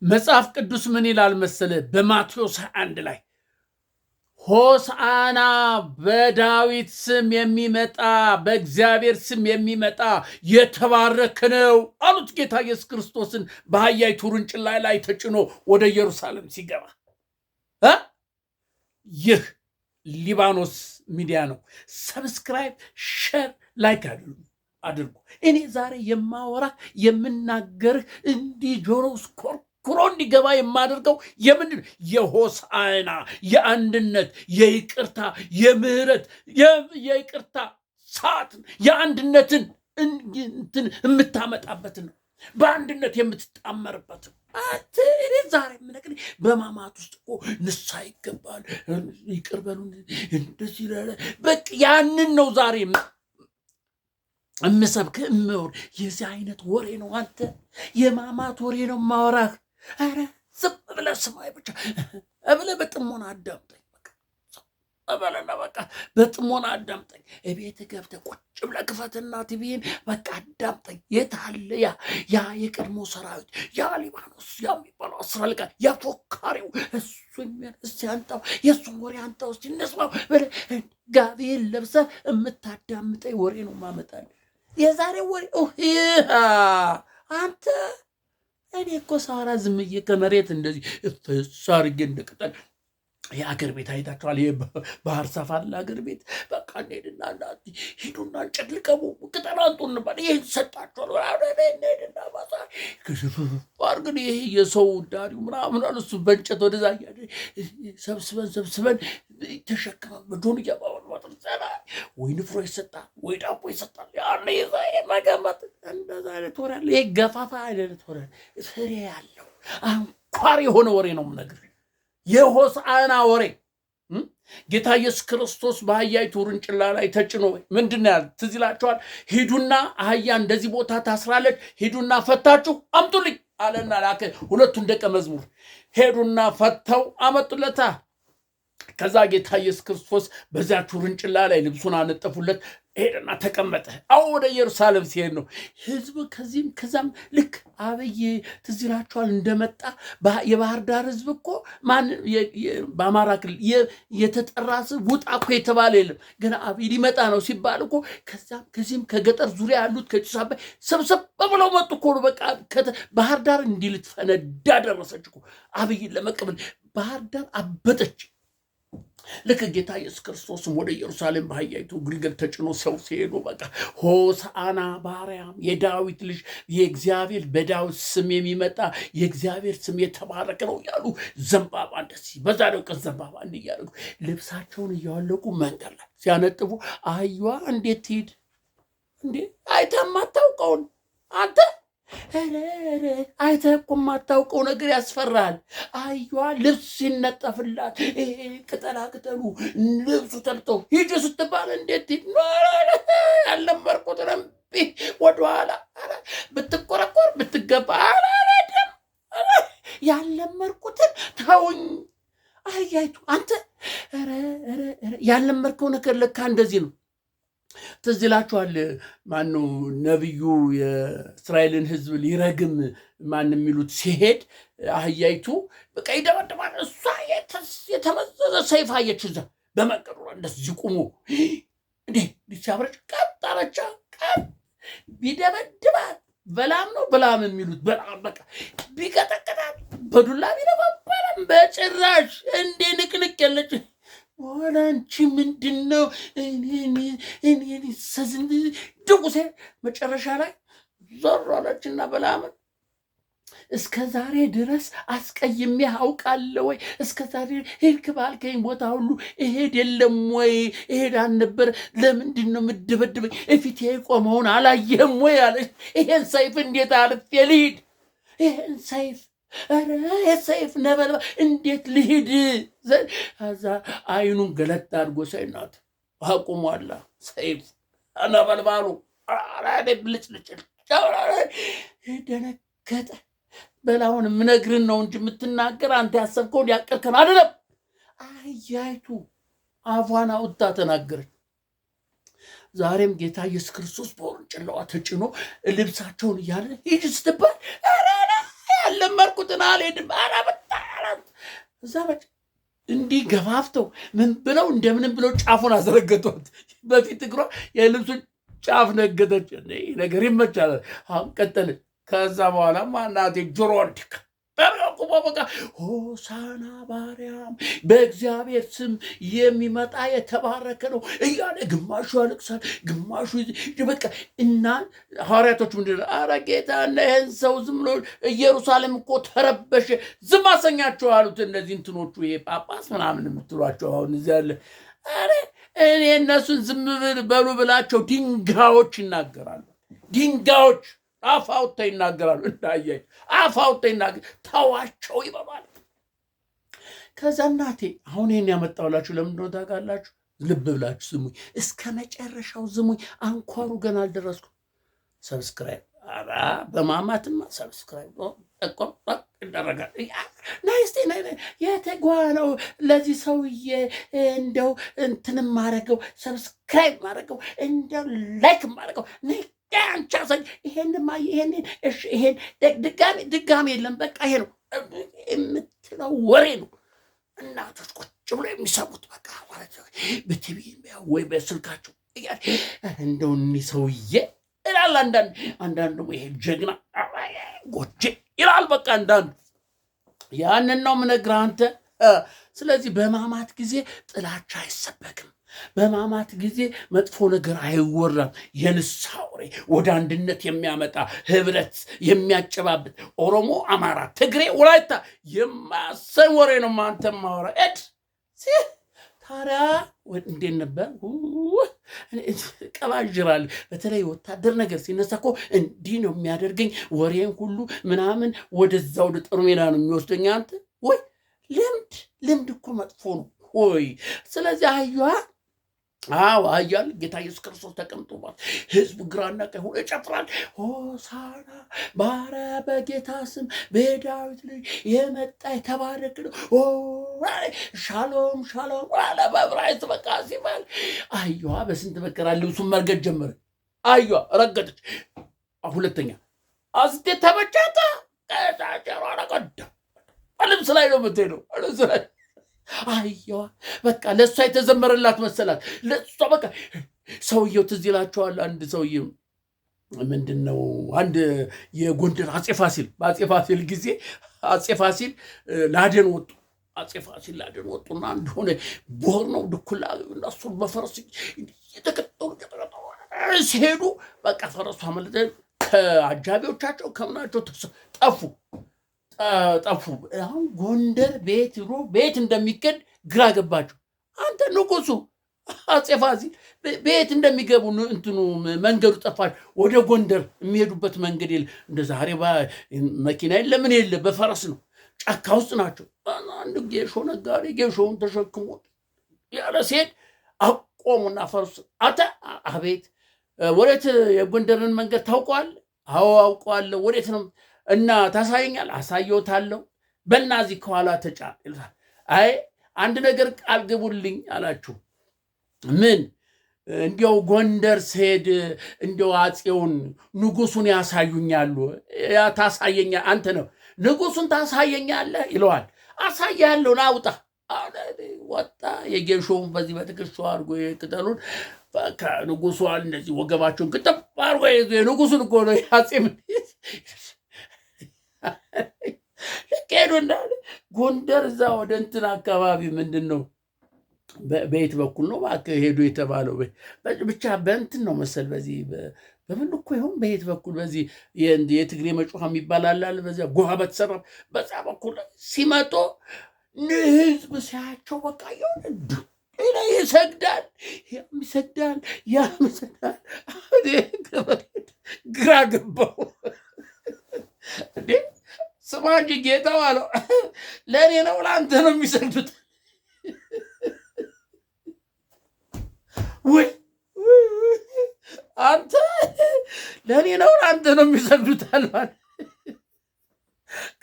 መጽሐፍ ቅዱስ ምን ይላል መሰለ? በማቴዎስ 21 ላይ ሆሳዕና በዳዊት ስም የሚመጣ በእግዚአብሔር ስም የሚመጣ የተባረከ ነው አሉት ጌታ ኢየሱስ ክርስቶስን በአህያይቱ ውርንጭላ ላይ ተጭኖ ወደ ኢየሩሳሌም ሲገባ። ይህ ሊባኖስ ሚዲያ ነው። ሰብስክራይብ፣ ሼር፣ ላይክ አድርጉ። እኔ ዛሬ የምናገርህ እንዲህ ጆሮ ኩሮ እንዲገባ የማደርገው የምንድን የሆሳዕና የአንድነት የይቅርታ የምህረት የይቅርታ ሰዓት የአንድነትን እንትን የምታመጣበትን ነው። በአንድነት የምትጣመርበት እኔ ዛሬ የምነግርህ በማማት ውስጥ እኮ ንስሐ ይገባል፣ ይቅር በሉን እንደዚህ በቃ ያንን ነው ዛሬ እምሰብክህ እምወር። የዚህ አይነት ወሬ ነው አንተ የማማት ወሬ ነው ማወራህ። ኧረ ዝም ብለህ ስማኝ ብቻ ብለህ በጥሞና አዳምጠኝ። በለና በቃ በጥሞና አዳምጠኝ። እቤት ገብተህ ቁጭ ብለህ ክፈትና ቲቪን በቃ አዳምጠኝ። የት አለ ያ የቀድሞ ሰራዊት ያ ሊባኖስ የሚባለው አስራልቃ ያ ፎካሪው እስቲ አንጣው የእሱን ወሬ አንጣው እስቲ እንስማው ብለህ ጋቢን ለብሰህ የምታዳምጠኝ ወሬ ነው ማመጣልህ። የዛሬ ወሬ አንተ እኔ እኮ ሳራ ዝምዬ ከመሬት እንደዚህ ሳርጌ እንደቅጠል የአገር ቤት አይታችኋል። ባህር ሰፋር ለአገር ቤት በቃ እንሄድና ሂዱና ጨልቀሙ ቅጠል አንጡ እንባል ይህን ሰጣችኋል። እንሄድና ማሳ ግን ይሄ የሰው ዳሪው ምናምን እሱ በእንጨት ወደዛ ሰብስበን ተሸክመን በዶን እያባባል ወይ ንፍሮ ይሰጣል ወይ ዳቦ ይሰጣል። ያለ መገመት እንደዛ አይነት ወሬ አለ። ይሄ ገፋፋ አይነት ወሬ ፍሬ ያለው አንኳር የሆነ ወሬ ነው የምነግርህ። የሆሳዕና ወሬ ጌታ ኢየሱስ ክርስቶስ በአህያይቱ ውርንጭላ ላይ ተጭኖ ምንድን ነው ያለ? ትዝ ይላችኋል። ሂዱና አህያ እንደዚህ ቦታ ታስራለች፣ ሂዱና ፈታችሁ አምጡልኝ አለና ላከ። ሁለቱን ደቀ መዝሙር ሄዱና ፈተው አመጡለታ። ከዛ ጌታ ኢየሱስ ክርስቶስ በዛች ውርንጭላ ላይ ልብሱን አነጠፉለት፣ ሄደና ተቀመጠ። አሁን ወደ ኢየሩሳሌም ሲሄድ ነው ህዝብ ከዚህም ከዛም። ልክ አብይ ትዝ ይላችኋል እንደመጣ የባህር ዳር ህዝብ እኮ በአማራ ክልል የተጠራ ውጣ እኮ የተባለ የለም። ገና አብይ ሊመጣ ነው ሲባል እኮ ከዛም ከዚህም ከገጠር ዙሪያ ያሉት ከጭስ አባይ ሰብሰብ ብለው መጡ እኮ። በቃ ባህር ዳር እንዲህ ልትፈነዳ ደረሰች እኮ። አብይን ለመቀበል ባህር ዳር አበጠች። ልክ ጌታ ኢየሱስ ክርስቶስም ወደ ኢየሩሳሌም በአህያይቱ ግልገል ተጭኖ ሰው ሲሄዱ በቃ ሆሳዕና በአርያም የዳዊት ልጅ የእግዚአብሔር በዳዊት ስም የሚመጣ የእግዚአብሔር ስም የተባረከ ነው እያሉ ዘንባባ እንደዚህ በዛሬው ቀን ዘንባባ እንዲህ እያደረጉ ልብሳቸውን እያወለቁ መንገድ ላይ ሲያነጥፉ አህያዋ እንዴት ትሂድ እንዴ? አይተህ የማታውቀውን አንተ አይተህ እኮ የማታውቀው ነገር ያስፈራል። አህያዋ ልብስ ሲነጠፍላት ቅጠላ ቅጠሉ ልብሱ ተልጦ ሂድ ስትባል እንዴት ሂድ? ያልለመድኩትን ወደኋላ ብትቆረቆር ብትገባ አላለም። ያልለመድኩትን ተውኝ። አህያይቱ አንተ ያልለመድከው ነገር ለካ እንደዚህ ነው። ትዝ ይላችኋል። ማነው ነቢዩ የእስራኤልን ሕዝብ ሊረግም ማን የሚሉት ሲሄድ አህያይቱ በቃ ይደበድባል። እሷ የተመዘዘ ሰይፍ አየች። እዛ በመንገዱ እንደዚህ ቁሙ እንዴ ሲያብረጭ ቀጣለቻ ቢደበድባት በላም ነው በላም የሚሉት በላም በቃ ቢቀጠቅጣት በዱላ ቢለባበለም በጭራሽ እንዴ ንቅንቅ የለች። ወላ አንቺ ምንድን ነው ድቁሴ መጨረሻ ላይ ዞር አለችና በላምን እስከ ዛሬ ድረስ አስቀይሜ አውቃለሁ ወይ? እስከ ዛሬ ሄድክ ባልከኝ ቦታ ሁሉ እሄድ የለም ወይ? እሄድ አልነበር? ለምንድን ነው የምትደበድበኝ? እፊቴ ቆመውን አላየህም ወይ አለች። ይሄን ሰይፍ እንዴት አልፌ ልሂድ? ይሄን ሰይፍ ሰይፍ ነበልባ እንዴት ልሂድ? እዛ አይኑን ገለጥ አድርጎ ሳይናት አቁሟላ ሰይፍ ነበልባሉ ብልጭልጭ ደነገጠ። በላሁን የምነግርን ነው እንጂ የምትናገር አንተ ያሰብከውን ያቀልከን አይደለም። አህያይቱ አፏን አውጥታ ተናገረች። ዛሬም ጌታ ኢየሱስ ክርስቶስ በውርንጭላዋ ተጭኖ ልብሳቸውን እያለ ሂድ ስትባል ያለመር የፈለኩትን አልሄድም። ኧረ በጣም እዛ በቃ እንዲህ ገፋፍተው ምን ብለው እንደምንም ብለው ጫፉን አስረገጧት። በፊት እግሯ የልብሱን ጫፍ ነገተች። ነገር ይመቻል። አሁን ቀጠለች። ከዛ በኋላማ እናቴ ጆሮ እንዲካ በቃ ሆሳና ባርያም በእግዚአብሔር ስም የሚመጣ የተባረከ ነው እያለ ግማሹ ያለቅሳል፣ ግማሹ በቃ እና ሐዋርያቶች ምንድን ነው ኧረ ጌታ እና ይህን ሰው ዝም ብሎ ኢየሩሳሌም እኮ ተረበሸ ዝም አሰኛቸው አሉት። እነዚህ እንትኖቹ ይሄ ጳጳስ ምናምን የምትሏቸው አሁን እዚያ ያለ ኧረ እኔ እነሱን ዝም በሉ ብላቸው ድንጋዮች ይናገራሉ። ድንጋዮች አፍ አውጥተው ይናገራሉ። እንዳያችሁ አፍ አውጥተው ይናገራሉ። ተዋቸው ይበሏል። ከዛ እናቴ አሁን ይህን ያመጣሁላችሁ ለምንድን ነው ታውቃላችሁ? ልብ ብላችሁ ስሙኝ፣ እስከ መጨረሻው ስሙኝ። አንኳሩ ገና አልደረስኩም። ሰብስክራይብ በማማትማ ሰብስክራይብ ይደረጋል። ናይስቴ የተጓ ነው ለዚህ ሰውዬ እንደው እንትንም ማድረገው ሰብስክራይብ ማድረገው እንደው ላይክ ማድረገው አንቺ አሳይ ይሄን ድጋሚ የለም። በቃ ይሄ ነው የምትለው ወሬ ነው። እናቶች ቁጭ ብሎ የሚሰሙት በቃ ማለት ነው። በቲቪ ወይ በስልካቸው እንደው እኒህ ሰውዬ ይላል። አንዳንድ ይሄ ጀግና ጎጄ ይላል። በቃ አንዳንዱ ያንን ነው የምነግርህ አንተ። ስለዚህ በማማት ጊዜ ጥላቻ አይሰበክም። በማማት ጊዜ መጥፎ ነገር አይወራም። የንስሐ ወሬ ወደ አንድነት የሚያመጣ ህብረት የሚያጨባብጥ ኦሮሞ፣ አማራ፣ ትግሬ፣ ወላይታ የማያሰኝ ወሬ ነው አንተ ማወራ እድ ታዲያ እንዴት ነበር ቀባጅራል። በተለይ ወታደር ነገር ሲነሳ እኮ እንዲህ ነው የሚያደርገኝ። ወሬን ሁሉ ምናምን ወደዛ ወደ ጦር ሜዳ ነው የሚወስደኝ። አንተ ወይ ልምድ እኮ መጥፎ ነው ወይ። ስለዚህ አህያል ጌታ ኢየሱስ ክርስቶስ ተቀምጦባት ህዝቡ ግራና ቀኝ ሆኖ ይጨፍራል። ሆሳና በጌታ ስም በዳዊት ልጅ የመጣ የተባረከ ነው። ሻሎም ሻሎም አለ በዕብራይስጥ በቃ ሲባል አህያዋ በስንት መከራ ልብሱን መርገጥ ጀመረ። አህያዋ ረገጠች። ሁለተኛ አስቴ ተመቻታ ከታጀሯ ረቀዳ ልብስ ላይ ነው የምትሄደው። ልብስ ላይ አህያዋ በቃ ለእሷ የተዘመረላት መሰላት። ለእሷ በቃ ሰውየው ትዝ ይላቸዋል። አንድ ሰውዬው ምንድን ነው አንድ የጎንደር አጼ ፋሲል በአጼ ፋሲል ጊዜ አጼ ፋሲል ላደን ወጡ። አጼ ፋሲል ላደን ወጡና እንደሆነ ቦር ነው ድኩላ እነሱን በፈረስ የተከተሉ ሲሄዱ በቃ ፈረሱ አመለጠ። ከአጃቢዎቻቸው ከምናቸው ጠፉ። አሁን ጎንደር ቤት እንደሚገድ ግራ ገባቸው። አንተ ንጉሱ አጼ ፋሲል ቤት እንደሚገቡ እንትኑ መንገዱ ጠፋች። ወደ ጎንደር የሚሄዱበት መንገድ የለ። እንደ ዛሬ መኪና የለ ምን የለ፣ በፈረስ ነው። ጫካ ውስጥ ናቸው። አንድ ጌሾ ነጋዴ ጌሾውን ተሸክሞ ያለ ሲሄድ አቆሙና ፈረሱ አቤት፣ ወዴት የጎንደርን መንገድ ታውቀዋል? አዎ አውቀዋለሁ። ወዴት ነው? እና ታሳየኛል? አሳየውታለሁ። በእናዚህ ከኋላ ተጫን። አይ አንድ ነገር ቃል ግቡልኝ አላችሁ። ምን? እንዲያው ጎንደር ስሄድ እንዲያው አፄውን ንጉሱን ያሳዩኛሉ። ታሳየኛ አንተ ነው ንጉሱን ታሳየኛለህ ይለዋል። አሳያለሁ ናውጣ ወጣ። የጌሾውን በዚህ በትከሻው አድርጎ ቅጠሉን ንጉሷን እንደዚህ ወገባቸውን ግጥም አድርጎ ንጉሱን እኮ ነው ያፄ ሄዱ እንዳለ ጎንደር እዛ ወደ እንትን አካባቢ ምንድን ነው በየት በኩል ነው ሄዱ የተባለው? ብቻ በእንትን ነው መሰል በዚህ በምን እኮ ይሁን በየት በኩል በዚህ የትግሬ መጮሃ የሚባል አለ። በዚያ ጎሃ በተሰራ በዛ በኩል ሲመጡ ህዝብ ሲያቸው በቃ የሆነ ይሰግዳል፣ ያምሰግዳል። ግራ ገባው። እንዴ ስማ እንጂ ጌታው አለው፣ ለእኔ ነው ለአንተ ነው የሚሰግዱት? ወይ አንተ ለእኔ ነው ለአንተ ነው የሚሰግዱት አልባል።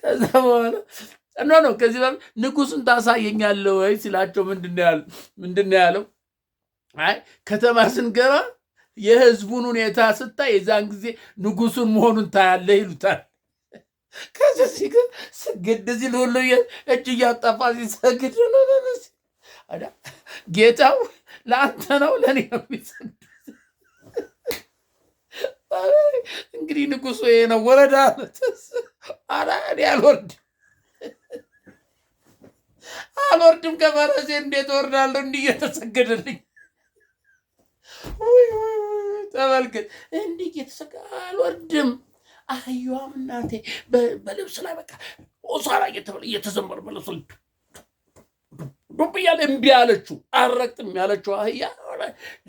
ከዛ በኋላ ነው ከዚህ በፊት ንጉሱን ታሳየኛለህ ወይ ሲላቸው ምንድን ነው ያለው? አይ ከተማ ስንገባ የህዝቡን ሁኔታ ስታይ የዛን ጊዜ ንጉሱን መሆኑን ታያለህ ይሉታል። ከዚህ ግን ስግድ ሲል ሁሉ እጅ እያጠፋ ሲሰግድ ጌታው ለአንተ ነው ለእኔ ነው የሚሰግድ። እንግዲህ ንጉሱ ይሄ ነው ወረዳ ኧረ እኔ አልወርድም ከፈረሴ እንዴት ወርዳለሁ? እንዲህ እየተሰገደልኝ ተመልከት፣ እንዲህ እየተሰገደ አልወርድም። አህያዋም እናቴ በልብስ ላይ በቃ ኦሳራ እየተዘመረ በልብስ ዱብ እያለ እምቢ አለችው። አልረግጥም ያለችው አህያ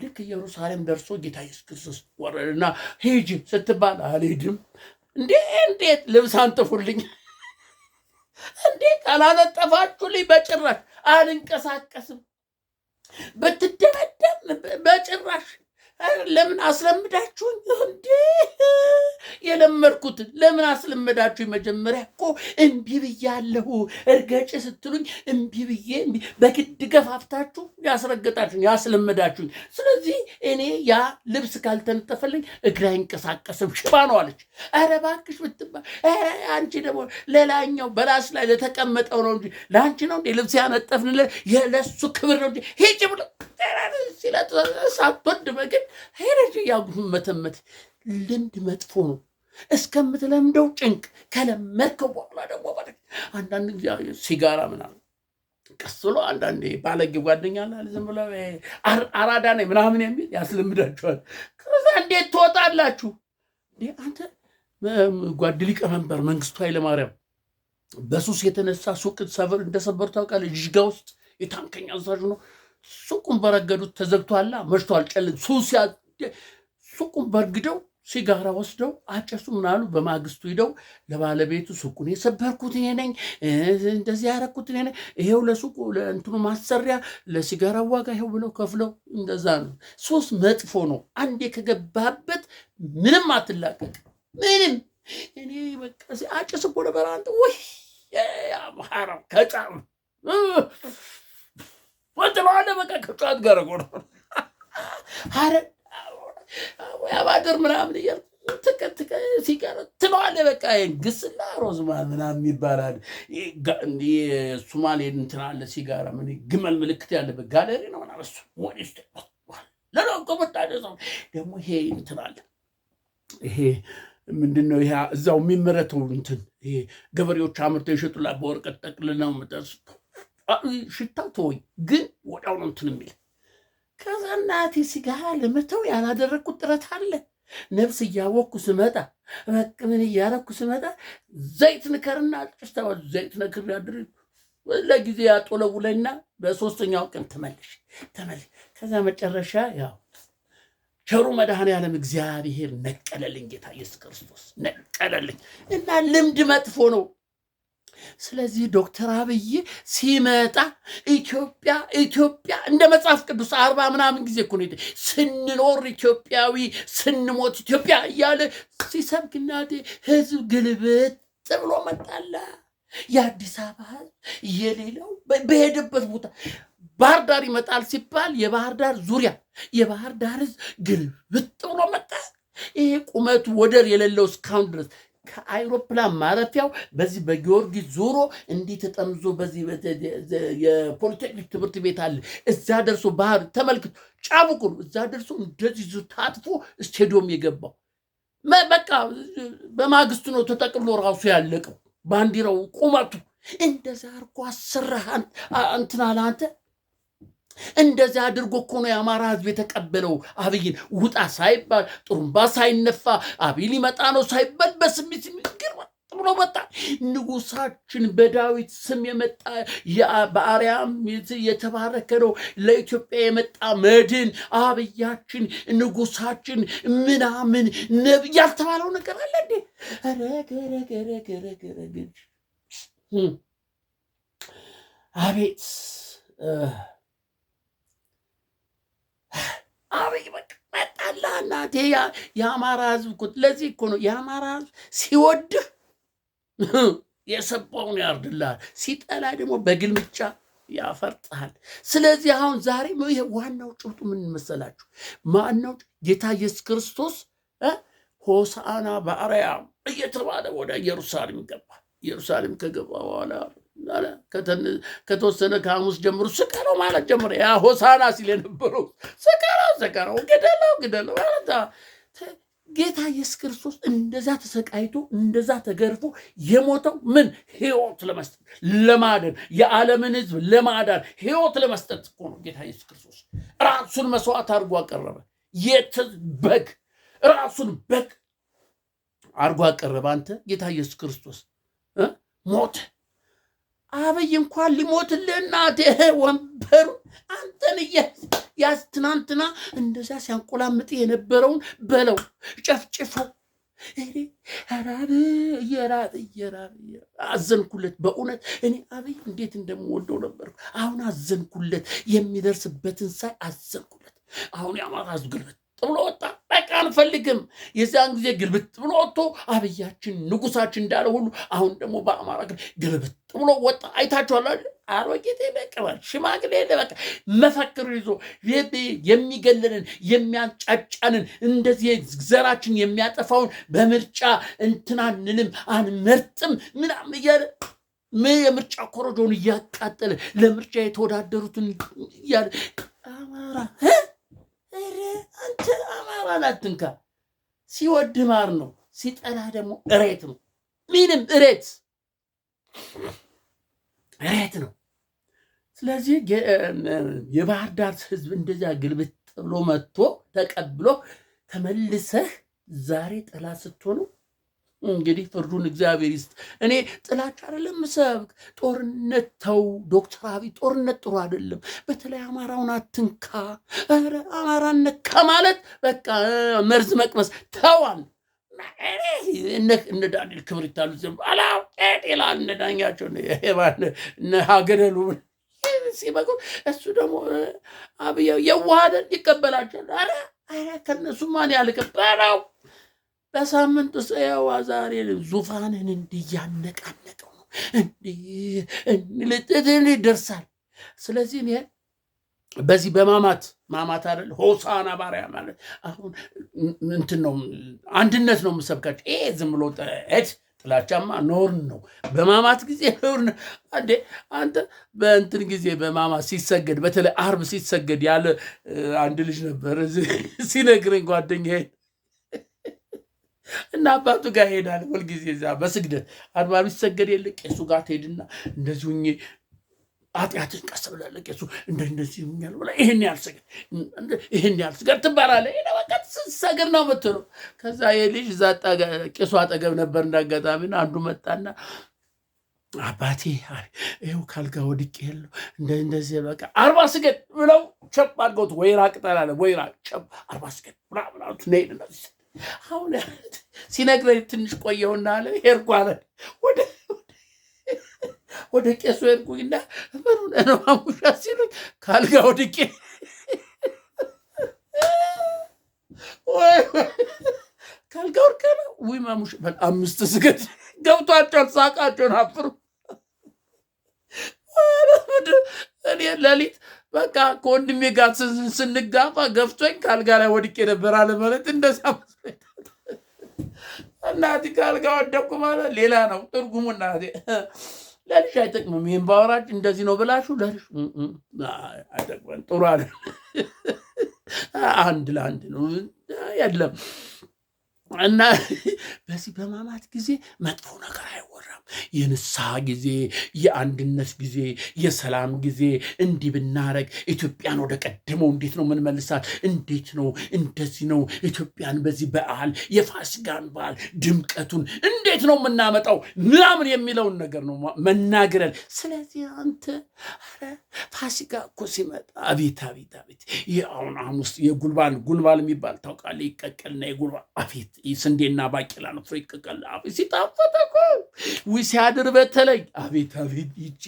ልክ ኢየሩሳሌም ደርሶ ጌታ ኢየሱስ ክርስቶስ ወረደና ሂጂ ስትባል አልሄድም። እንዴት ልብስ አንጥፉልኝ፣ እንዴ ካላነጠፋችሁልኝ በጭራሽ አልንቀሳቀስም፣ ብትደመደም በጭራሽ ለምን አስለምዳችሁኝ? እንዴ የለመድኩትን ለምን አስለመዳችሁኝ? መጀመሪያ እኮ እምቢ ብያለሁ። እርገጭ ስትሉኝ እምቢ ብዬ በግድ ገፋፍታችሁ ያስረገጣችሁኝ ያስለመዳችሁኝ። ስለዚህ እኔ ያ ልብስ ካልተነጠፈልኝ እግሬ አይንቀሳቀስም፣ ሽባ ነው አለች። ኧረ እባክሽ ብትባል አንቺ ደግሞ ሌላኛው በራስ ላይ ለተቀመጠው ነው እንጂ ለአንቺ ነው እንዴ ልብስ ያነጠፍንለት? ለሱ ክብር ነው እንጂ ሂጂ ብሎ ሳትወድ በግድ ሄደች እያጉመተመት። ልምድ መጥፎ ነው እስከምትለምደው ጭንቅ፣ ከለመድከው በኋላ ደግሞ አንዳንድ ጊዜ ሲጋራ ምናምን ቀስ ብሎ አንዳንዴ ባለጌ ጓደኛ ዝም ብሎ አራዳ ነኝ ምናምን የሚል ያስለምዳችኋል። ከዛ እንዴት ትወጣላችሁ? አንተ ጓድ ሊቀመንበር መንግስቱ ኃይለማርያም በሱስ የተነሳ ሱቅ እንደሰበሩ ታውቃለህ? ጅጋ ውስጥ የታንከኛ አዛዥ ነው። ሱቁን በረገዱት ተዘግቷላ፣ መሽቷል፣ ጨልም ሱቁን በርግደው ሲጋራ ወስደው አጨሱ። ምናሉ በማግስቱ ሂደው ለባለቤቱ ሱቁን የሰበርኩት እኔ ነኝ፣ እንደዚህ ያረኩት እኔ ነኝ፣ ይሄው ለሱቁ ለእንትኑ ማሰሪያ ለሲጋራ ዋጋ ይሄው ብለው ከፍለው። እንደዛ ነው። ሱስ መጥፎ ነው። አንዴ ከገባበት ምንም አትላቀቅ። ምንም እኔ በቃ አጨስ እኮ ነበር አንተ ወይ ያማራው ከጫም ወጥሏለ በቃ ከጫት ጋር ቆር አረ አባድር ምናምን እያልኩ ትከትከ ሲቀር ትለዋለህ። በቃ ግስላ ሮዝማን ምናምን ይባላል። ሱማሌ እንትን አለ ሲጋራ ምን ግመል ምልክት ያለበት ጋለሪ ነው ምናምን እሱ ሞዲስት ለቆመጣ ደግሞ ይሄ እንትን አለ። ይሄ ምንድነው? ይሄ እዛው የሚመረተው እንትን ይሄ ገበሬዎች አምርተው ይሸጡላ በወረቀት ጠቅልለው ምጠስ ሽታው ተወኝ፣ ግን ወዲያው ነው እንትን የሚል። ከዛ እናቴ ሲጋራ ለመተው ያላደረግኩት ጥረት አለ። ነፍስ እያወቅኩ ስመጣ በቃ ምን እያረኩ ስመጣ ዘይት ንከርና ጭስተዋ ዘይት ነክር ያድር ለጊዜ ያጦለውለና በሶስተኛው ቀን ተመለሽ። ከዛ መጨረሻ ያው ቸሩ መድኃኔዓለም እግዚአብሔር ነቀለልኝ። ጌታ ኢየሱስ ክርስቶስ ነቀለልኝ እና ልምድ መጥፎ ነው። ስለዚህ ዶክተር አብይ ሲመጣ ኢትዮጵያ እንደ መጽሐፍ ቅዱስ 40 ምናምን ጊዜ እኮ ነው ስንኖር ኢትዮጵያዊ ስንሞት ኢትዮጵያ እያለ ሲሰብክ እናቴ ህዝብ ግልብጥ ብሎ መጣላ። የአዲስ አበባ ህዝብ የሌለው በሄደበት ቦታ ባህር ዳር ይመጣል ሲባል የባህር ዳር ዙሪያ የባህር ዳር ህዝብ ግልብጥ ብሎ መጣ። ይሄ ቁመቱ ወደር የሌለው እስካሁን ድረስ ከአይሮፕላን ማረፊያው በዚህ በጊዮርጊስ ዞሮ እንዲህ ተጠምዞ በዚህ የፖሊቴክኒክ ትምህርት ቤት አለ እዛ ደርሶ ባህር ተመልክቶ ጫቡቁ እዛ ደርሶ እንደዚህ ታጥፎ ስቴዲዮም የገባው በቃ በማግስቱ ነው ተጠቅልሎ ራሱ ያለቀው። ባንዲራው ቁመቱ እንደዛ አርጎ አሰራህ እንትና ለአንተ እንደዚህ አድርጎ እኮ ነው የአማራ ህዝብ የተቀበለው አብይን። ውጣ ሳይባል ጥሩምባ ሳይነፋ አብይ ሊመጣ ነው ሳይባል በስሜት ግርማ ብሎ መጣ። ንጉሳችን በዳዊት ስም የመጣ በአርያም የተባረከ ነው ለኢትዮጵያ የመጣ መድን አብያችን ንጉሳችን ምናምን ነብይ ያልተባለው ነገር አለ እንዴ? አቤት አብይ በቃ መጣላ እናቴ። የአማራ ህዝብ እኮ ለዚህ እኮ ነው የአማራ ህዝብ ሲወድህ የሰባውን ያርድልሃል፣ ሲጠላ ደግሞ በግልምጫ ያፈርጥሃል። ስለዚህ አሁን ዛሬ ይሄ ዋናው ጭብጡ ምን መሰላችሁ? ማነው? ጌታ ኢየሱስ ክርስቶስ ሆሳዕና በአርያም እየተባለ ወደ ኢየሩሳሌም ገባ። ኢየሩሳሌም ከገባ በኋላ ከተወሰነ ከሐሙስ ጀምሮ ስቀለው ማለት ጀምሮ ያ ሆሳና ሲል የነበረው ስቀለው ግደለው ማለት ጌታ ኢየሱስ ክርስቶስ እንደዛ ተሰቃይቶ እንደዛ ተገርፎ የሞተው ምን ሕይወት ለመስጠት ለማዳን የዓለምን ሕዝብ ለማዳን ሕይወት ለመስጠት እኮ ነው። ጌታ ኢየሱስ ክርስቶስ ራሱን መስዋዕት አድርጎ አቀረበ። በግ ራሱን በግ አድርጎ አቀረበ። አንተ ጌታ ኢየሱስ ክርስቶስ ሞተ። አብይ እንኳን ሊሞትልህ እናቴ ወንበሩ አንተን ያዝ ትናንትና እንደዛ ሲያንቆላምጥ የነበረውን በለው ጨፍጭፈው ራብ አዘንኩለት። በእውነት እኔ አብይ እንዴት እንደምወደው ነበርኩ። አሁን አዘንኩለት። የሚደርስበትን ሳይ አዘንኩለት። አሁን የአማራ ሕዝብ ግልብጥ ብሎ ወጣ። በቃ አንፈልግም። የዚያን ጊዜ ግልብጥ ብሎ ወጥቶ አብያችን ንጉሳችን እንዳለ ሁሉ አሁን ደግሞ በአማራ ግልብጥ ብሎ ወጣ። አይታችኋል አይደል? አሮጌቴ በቀባል ሽማግሌ በቃ መፈክር ይዞ የሚገለንን የሚያጫጫንን እንደዚህ ዘራችን የሚያጠፋውን በምርጫ እንትናንንም አንመርጥም ምናምን እያለ የምርጫ ኮረጆውን እያቃጠለ ለምርጫ የተወዳደሩትን እያለ አማራ አንተ አማራን አትንካ። ሲወድ ማር ነው፣ ሲጠላ ደግሞ እሬት ነው። ምንም እሬት ነው። ስለዚህ የባህር ዳር ሕዝብ እንደዚያ ግልብጥ ብሎ መጥቶ ተቀብሎ ተመልሰህ ዛሬ ጠላት ስትሆኑ እንግዲህ ፍርዱን እግዚአብሔር ይስጥ። እኔ ጥላቻ አይደለም ምሰብክ፣ ጦርነት ተው ዶክተር አብይ ጦርነት ጥሩ አይደለም። በተለይ አማራውን አትንካ። ኧረ አማራን ነካ ማለት በቃ መርዝ መቅመስ ተዋል። እነ ዳንኤል ክብር ይታሉ አላው ይላል እነ ዳኛቸው እነ ሀገደሉ ሲበቁ እሱ ደግሞ አብይ የዋሃደን ይቀበላቸዋል። ኧረ ከነሱ ማን ያልቀበለው በሳምንት ውስጥ ያው ዛሬ ዙፋንን እንዲያነቃነቀው ነው እንልጥትን ይደርሳል። ስለዚህ እኔ በዚህ ማማት አይደል ሆሳና ባሪያ ማለት አሁን እንትን ነው አንድነት ነው የምሰብካቸው። ይሄ ዝም ብሎ ጥላቻማ ኖር ነው። በማማት ጊዜ ኖር ነው። አንተ በእንትን ጊዜ በማማት ሲሰገድ በተለይ ዓርብ ሲሰገድ ያለ አንድ ልጅ ነበር ሲነግረኝ ጓደኛዬ እና አባቱ ጋር ሄዳል ሁልጊዜ እዛ በስግደት ዓርብ ሲሰገድ የለ ቄሱ ጋር ትሄድና እንደዚሁ ኃጢአትን ቀስ ብላለህ ቄሱ እንደዚህ ይኛል ብላ ይሄን ያልሰገድ ትባላለህ። ይሄ በቃ ስትሰግድ ነው የምትለው። ከዛ የልጅ እዛ ቄሱ አጠገብ ነበር። እንዳጋጣሚና አንዱ መጣና አባቴ ይኸው ካልጋ ወድቄ የለው እንደዚህ በቃ 40 ስገድ ብለው ቸብ አድርገውት ወይራ ቅጠል አለ ወይራ ቸብ 40 ስገድ ብላብላቱ ነይን እንደዚህ አሁን ሲነግረኝ ትንሽ ቆየውና አለ ሄድኩ አለ ወደ ቄሱ ሄድኩኝና ምኑን ነው ማሙሻ ሲሉኝ ካልጋ ወድቄ ካልጋ ወድቄ ነው ወይ ማሙሻ በል 5 ስገድ ገብቷቸዋል። ሳቃቸውን አፍሩ። እኔ ሌሊት በቃ ከወንድሜ ጋር ስንጋፋ ገፍቶኝ ካልጋ ላይ ወድቄ ነበር አለ ማለት እንደዛ መስሎኝ። እናቴ ካልጋ ወደቅኩ ማለት ሌላ ነው ትርጉሙ። እናቴ ለልጅ አይጠቅምም። ይህን ባወራጭ እንደዚህ ነው ብላችሁ ለልጅ አይጠቅመን ጥሩ አለ። አንድ ለአንድ ነው የለም። እና በዚህ በማማት ጊዜ መጥፎ ነገር አይወራም። የንስሐ ጊዜ፣ የአንድነት ጊዜ፣ የሰላም ጊዜ እንዲህ ብናረግ ኢትዮጵያን ወደ ቀደመው እንዴት ነው ምን መልሳት እንዴት ነው እንደዚህ ነው ኢትዮጵያን በዚህ በዓል የፋሲካን በዓል ድምቀቱን እንዴት ነው የምናመጣው ምናምን የሚለውን ነገር ነው መናገራል። ስለዚህ አንተ ፋሲካ እኮ ሲመጣ አቤት አሁን ሐሙስ የጉልባን የሚባል ታውቃለህ? ይቀቀልና የጉልባን አቤት ስንዴና ባቄላ ነው ፍሬ ይቀቀል አቤት ሲጣፈጥ እኮ ሲያድር በተለይ አቤት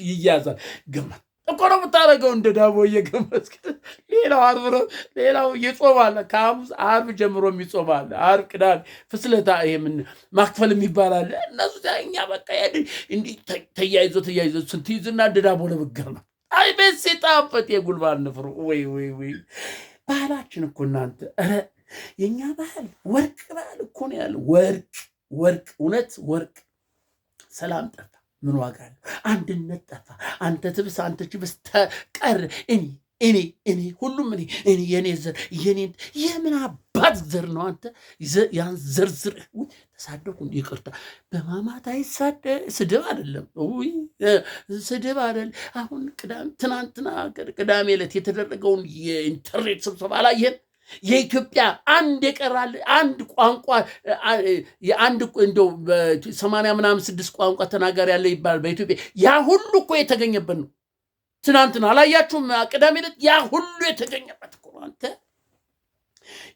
ይያዛል። ገመት እኮ ነው የምታደርገው እንደ ዳቦ እየገመትክ። ሌላው ይጾማል። ከሐሙስ ዓርብ ጀምሮ የሚጾማል። ዓርብ፣ ቅዳሜ ፍስለታ ይሄ ምን ማክፈል የሚባል አለ። እነሱ እኛ በቃ እንዲህ ተያይዞ ስንትይዝና እንደ ዳቦ ለመገር ነው። አቤት ሲጣፈጥ የጉልባን ንፍሮ ወይ ባህላችን እኮ እናንተ የእኛ ባህል ወርቅ ባህል እኮ ነው ያለው። ወርቅ እውነት ወርቅ ሰላም ጠፋ። ምን ዋጋ አለው? አንድነት ጠፋ። አንተ ትብስ አንተ ትብስ ተቀር እኔ ሁሉም እኔ የኔ ዘር የኔ የምን አባት ዘር ነው አንተ? ያን ዘርዝር ተሳደብኩ፣ ይቅርታ በማማት ስድብ አይደለም፣ ስድብ አይደለም። አሁን ትናንትና ቅዳሜ ዕለት የተደረገውን የኢንተርኔት ስብሰባ አላየህም? የኢትዮጵያ አንድ የቀራል አንድ ቋንቋ የአንድ እንደው 86 ቋንቋ ተናጋሪ ያለ ይባላል በኢትዮጵያ። ያ ሁሉ እኮ የተገኘበት ነው። ትናንትና አላያችሁም? ቅዳሜ ዕለት ያ ሁሉ የተገኘበት እኮ አንተ።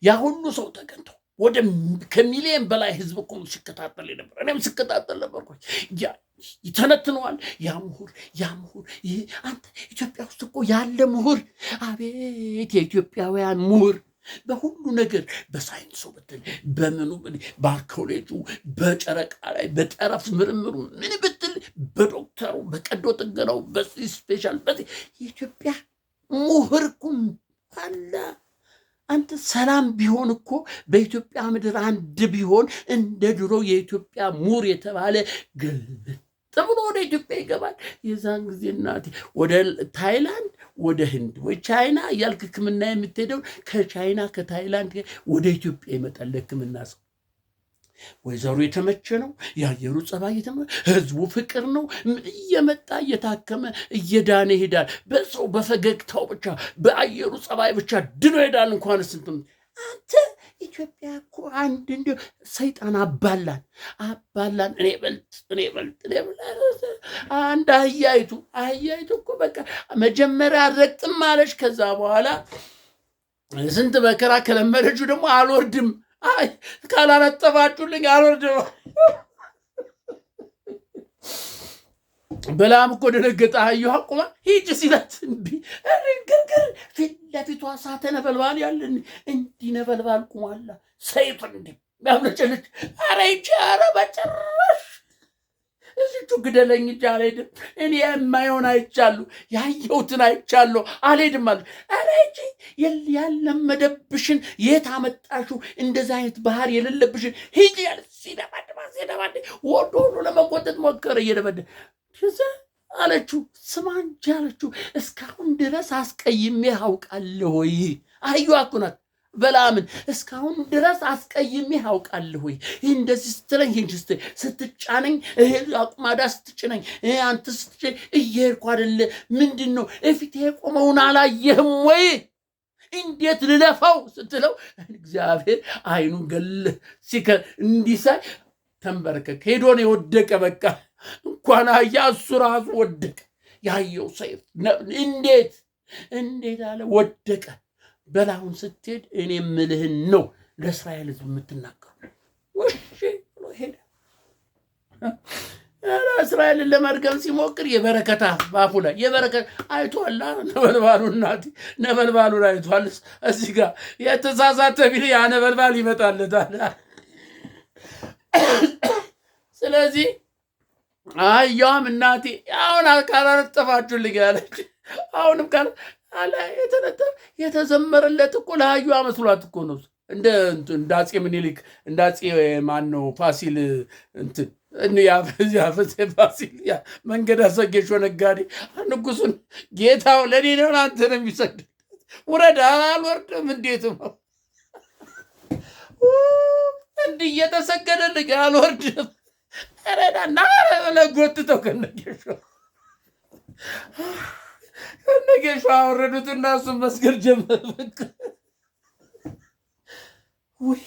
ያ ሁሉ ሰው ተገኝቶ ወደ ከሚሊዮን በላይ ህዝብ እኮ ሲከታተል ነበር። እኔም ሲከታተል ነበርኩ። ይተነትነዋል። ያ ምሁር አንተ ኢትዮጵያ ውስጥ እኮ ያለ ምሁር፣ አቤት የኢትዮጵያውያን ምሁር በሁሉ ነገር በሳይንሱ ብትል በምኑ በአርኪኦሎጂ በጨረቃ ላይ በጠረፍ ምርምሩ ምን ብትል በዶክተሩ በቀዶ ጥገናው በስፔሻል የኢትዮጵያ ምሁር እኮ አለ። አንተ ሰላም ቢሆን እኮ በኢትዮጵያ ምድር አንድ ቢሆን እንደ ድሮ የኢትዮጵያ ምሁር የተባለ ግልብጥ ብሎ ወደ ኢትዮጵያ ይገባል። የዛን ጊዜ እናቴ ወደ ታይላንድ ወደ ህንድ ወይ ቻይና እያልክ ህክምና የምትሄደው ከቻይና ከታይላንድ ወደ ኢትዮጵያ ይመጣል ህክምና። ሰው ወይዘሮ የተመቸ ነው፣ የአየሩ ጸባይ የተመቸ፣ ህዝቡ ፍቅር ነው። እየመጣ እየታከመ እየዳነ ይሄዳል። በሰው በፈገግታው ብቻ በአየሩ ጸባይ ብቻ ድኖ ይሄዳል። እንኳን ስንቱን አንተ ኢትዮጵያ እኮ አንድ እንደ ሰይጣን አባላን እኔ በልጥ አንድ አህያይቱ እኮ በቃ መጀመሪያ አልረግጥም አለች። ከዛ በኋላ ስንት መከራ ከለመደችው ደግሞ አልወርድም፣ አይ ካላነጠፋችሁልኝ አልወርድም። በላም እኮ ደነገጠ። አህያዋ ቁማ ሂጅ ሲላት እምቢ ግርግር ፊት ለፊቷ እሳተ ነበልባል ያለን እንዲህ ነበልባል ቁሟላ ሰይፍ እንዲህ ያብለጨለች። ኧረ ሂጅ፣ ኧረ በጭራሽ እዚቹ ግደለኝ እንጂ አልሄድም። እኔ የማይሆን አይቻሉ ያየሁትን አይቻለሁ አልሄድም አለ። ኧረ ሂጅ፣ ያለመደብሽን የት አመጣሽው? እንደዚህ አይነት ባህር የሌለብሽን ሂጅ ያለ ሲደባድባ ወዶ ሁሉ ለመቆጠጥ ሞከረ እየደበደ አለችው። ስማ እንጂ አለችው፣ እስካሁን ድረስ አስቀይሜ አውቃለሁ ወይ? አህያዋ እኮ ናት። በላምን እስካሁን ድረስ አስቀይሜ አውቃለሁ ወይ? ይህ እንደዚህ ስትለኝ ስትጫነኝ አቁማዳ ስትጭነኝ አንተ ስትጭነኝ እየሄድኩ አይደለ? ምንድን ነው እፊቴ የቆመውን አላየህም ወይ? እንዴት ልለፋው ስትለው እግዚአብሔር አይኑን ገል እንዲሳይ ተንበረከክ። ሄዶን የወደቀ በቃ እንኳን አህያ እሱ ራሱ ወደቀ። ያየው ሰይፍ እንዴት አለ ወደቀ። በላሁን ስትሄድ እኔ ምልህን ነው ለእስራኤል ህዝብ የምትናገሩ። ወሽ ብሎ ሄደ። እስራኤልን ለመርገም ሲሞክር የበረከት አፉ ላይ የበረከት አይቷላ። ነበልባሉ እናቴ ነበልባሉን አይቷል። እዚህ ጋር የተሳሳተ ቢል ያ ነበልባል ይመጣለታል። ስለዚህ አህያዋም እናቴ አሁን ካላነጠፋችሁልኝ አለች። አሁንም የተዘመረለት እኮ ለአህያዋ መስሏት እኮ ነው። እንደ አፄ ምኒልክ እንደ አፄ ማነው ፋሲል እንትን ፋሲል መንገድ አሰጌሾ ነጋዴ ንጉሱን ጌታው ለእኔ ነው አንተ ነው የሚሰግድ ውረድ አልወርድም እንዴት ነው እንዲህ እየተሰገደልኝ አልወርድም ረዳና ለጎትተው ከነጌሾ አወረዱትና እሱን መስገድ ጀመር። ውይ